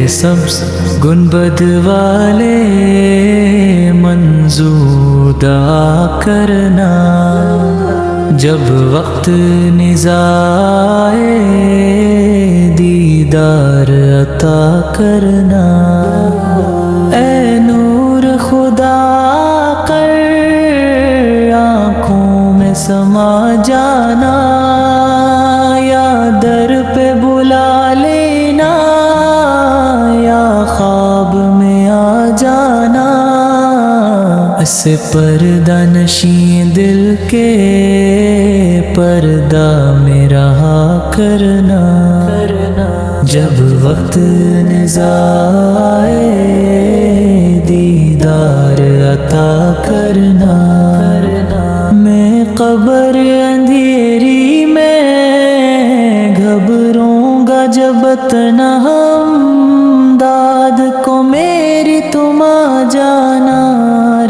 سبز گنبد والے منظور دعا کرنا، جب وقت نزائے دیدار عطا کرنا۔ اے نور خدا کر آنکھوں میں سما جانا، یا در پہ بلا لینا، یا خواب میں آ جانا۔ اسے پردہ نشین دل کے پردہ میں رہا کرنا، جب وقت نزائے دیدار عطا کرنا۔ میں قبر اندھیری میں گھبروں گا جب اتنا ہمداد کو میری تم آ جانا۔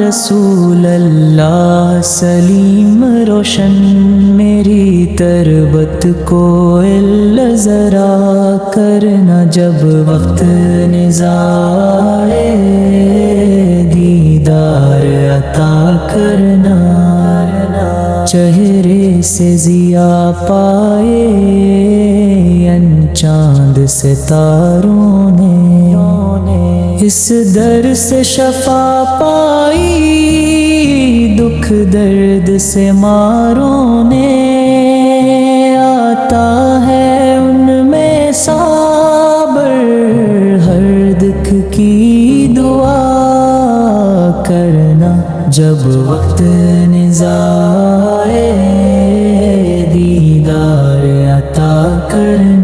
رسول اللہ سلیم روشن میری تربت کو ذرا کرنا، جب وقت نزائے دیدار عطا کرنا۔ چہرے سے ضیا پائے ان چاند ستاروں نے، اس در سے شفا پائی دکھ درد سے ماروں نے۔ آتا ہے ان میں صبر ہر دکھ کی دعا کرنا، جب وقت نزائے دیدار عطا کرنا۔